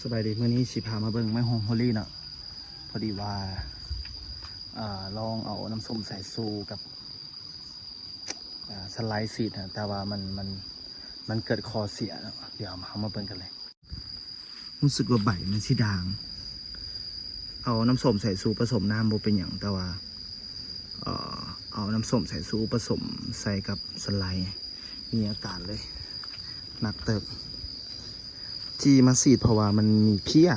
สบายดีเมื่อนี้สิพามาเบิ่งไม้ฮงโฮลี่เนาะพอดีว่าลองเอาน้ำส้มสายซูกับสไลด์ซีดนะแต่ว่ามันเกิดคอเสียเนาะเดี๋ยวมาเบิ่งกันเลยรู้สึกว่าใบมันสีด่างเอาน้ำส้มสายซูผสมน้ำโบเป็นอย่างแต่ว่าเอาน้ำส้มสายซูผสมใส่กับสไลด์มีอาการเลยหนักเติบที่มาซีดเพราะว่ามันมีเพี้ย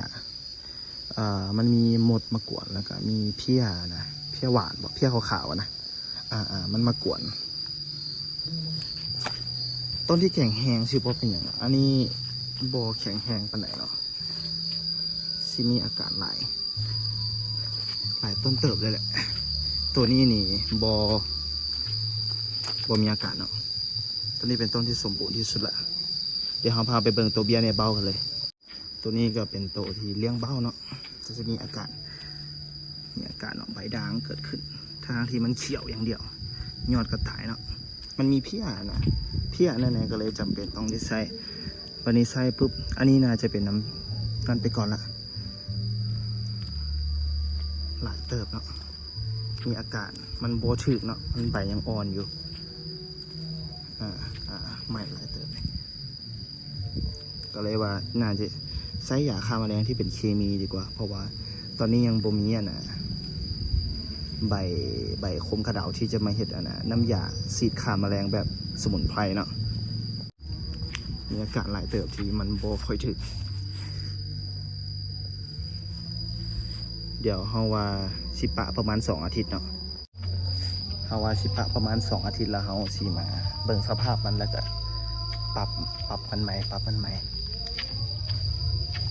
มันมีหมดมากวนแล้วก็มีเพี้ยนะเพี้ยหวานบอกเพี้ยขาวๆนะมันมากวนต้นที่แข็งแหงชื่อว่าเป็นอย่างอันนี้บอแข็งแหงปานไหนเนาะที่มีอาการหลายต้นเติบเลยแหละตัวนี้นี่บอมีอาการเนาะต้นนี้เป็นต้นที่สมบูรณ์ที่สุดละเดี๋ยวเราพาไปเบิ่งตัวเบี้ยในเบ้ากันเลยตัวนี้ก็เป็นตัวที่เลี้ยงเบ้าเนาะจะมีอาการเนาะใบด่างเกิดขึ้นทางที่มันเขียวอย่างเดียวยอดก็ตายเนาะมันมีเพี้ยนะเพี้ยนั่นเองก็เลยจำเป็นต้องได้ใส่วันนี้ใส่ปุ๊บอันนี้น่าจะเป็นน้ำกันไปก่อนละหลายเติบเนาะมีอาการมันโบถึกเนาะมันใบยังอ่อนอยู่ใหม่หลายเติบเลยก็เลยว่าน่าจะใช้ยาฆ่าแมลงที่เป็นเคมีดีกว่าเพราะว่าตอนนี้ยังบ่มีใบคมกระเดาที่จะมาเห็ดน้ำยาฉีดฆ่าแมลงแบบสมุนไพรเนาะมีอาการหลายเติบที่มันบ่ค่อยถึกเดี๋ยวเฮาว่าสิปะประมาณ2 อาทิตย์เนาะเฮาว่าสิปะประมาณ2 อาทิตย์แล้วเฮาสิมาเบิ่งสภาพมันแล้วก็ปรับมันใหม่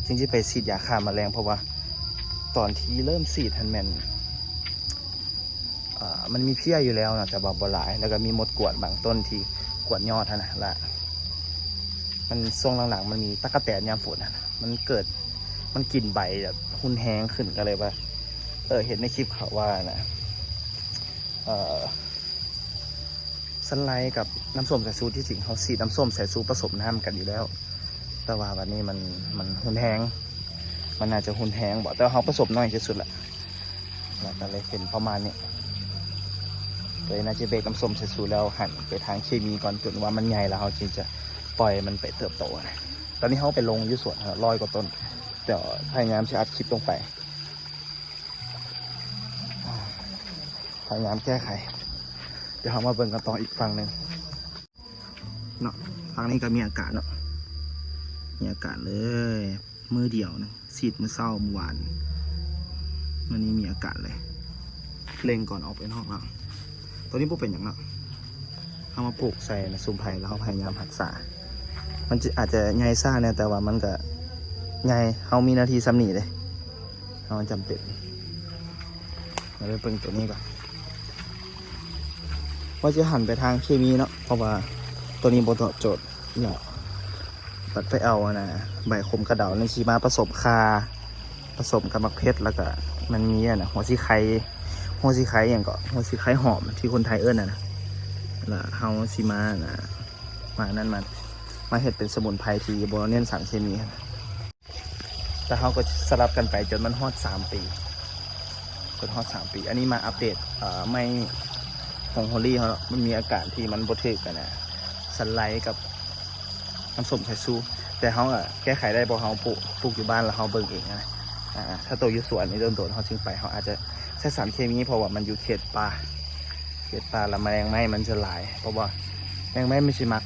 จริงๆไปฉีดยาฆ่าแมลงเพราะว่าตอนที่เริ่มฉีดมันมีเพี้ยอยู่แล้วนะแต่บ่หลายแล้วก็มีมดกวนบางต้นที่กวนยอดนะละมันช่วงหลังๆมันมีตะกะแตนยามฝนมันกลิ่นใบแบบหุ่นแห้งขึ้นก็เลยว่าเห็นในคลิปเขาว่านะสไลด์กับน้ำส้มสายชูที่จริงเขาฉีดน้ำส้มสายชูผสมน้ำกันอยู่แล้วแต่ว่าวันนี้มันหุ่นแห้งมันอาจจะหุ่นแห้งบอกแต่เขาผสมน้อยที่สุดแหละก็เลยเห็นประมาณนี้เลยน่าจะเบรกน้ำส้มสายชูแล้วหันไปทางเคมีก่อนจนว่ามันใหญ่แล้วเขาจึงจะปล่อยมันไปเติบโตนะตอนนี้เขาไปลงอยู่สวน100 กว่าต้นเดี๋ยวพยายามจะอัดคลิปลงไปพยายามแก้ไขเดี๋ยวเขามาเบิ่งกันต่ออีกฝั่งหนึ่งเนาะฝั่งนี้ก็มีอากาศเนาะมีอากาศเลยมือเดียวนะฉีดมือเศร้ามือหวานวันนี้มีอากาศเลยเล็งก่อนออกไปนอกแล้วตัวนี้พวกเป็นอย่างเนาะเอามาปลูกใส่ในซุ้มไผ่แล้วเขาพยายามรักษามันอาจจะใหญ่ซ่าเนี่ยแต่ว่ามันก็ใหญ่เขามีหน้าที่ซ้ำหนีเลยเขาจำเป็นเราไปเบิ่งตัวนี้ก่อนว่าจะหันไปทางเคมีเนาะเพราะว่าตัวนี้บตอบโจทย์เนี่ยปัดไปเอาใบขมกระเดาในชีมาผสมคาผสมกับมะเขือแล้วก็มันมีหัวซีไข่อย่างก็หัวซีไข่หอมที่คนไทยเอิ้นแล้วเฮาซีมานั่นมาเห็ดเป็นสมุนไพรที่โบราณเน้นสารเคมีแต่เฮาก็สลับกันไปจนมันฮอด3 ปีอันนี้มาอัปเดตไม่ของโฮลี่เขามันมีอาการที่มันบดทึกกันสไลด์กับน้ำส้มสายชูแต่เขาแก้ไขได้เพราะเขาปลูกอยู่บ้านแล้วเขาเบิ่งเองนะถ้าโตอยู่สวนนี่โดนเขาจึงไปเขาอาจจะใช้สารเคมีเพราะว่ามันอยู่เขตป่าแล้วแมลงไหม้มันจะหลายเพราะว่าแมลงไหม้ไม่ใช่มัก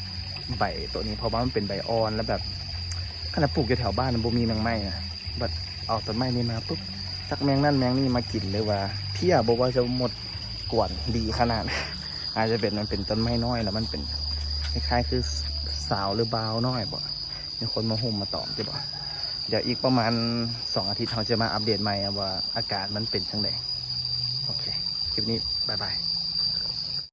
ใบตัวนี้เพราะว่ามันเป็นใบอ่อนแล้วแบบขณะปลูกอยู่แถวบ้านมันบ่มีแมงไหม้นะแบบเอาต้นไม้นี้มาปุ๊บจักแมงนั่นแมงนี่มากินเลยว่าเพี้ยบอกว่าจะหมดกวนดีขนาดอาจจะมันเป็นต้นไม้น้อยแล้วมันเป็นคล้ายๆคือสาวหรือบาวน้อยบ่มีคนมาหุ่มมาตอมจะบ่เดี๋ยวอีกประมาณ2 อาทิตย์เขาจะมาอัปเดตใหม่ว่าอากาศมันเป็นจังไดโอเคคลิปนี้บ๊ายบาย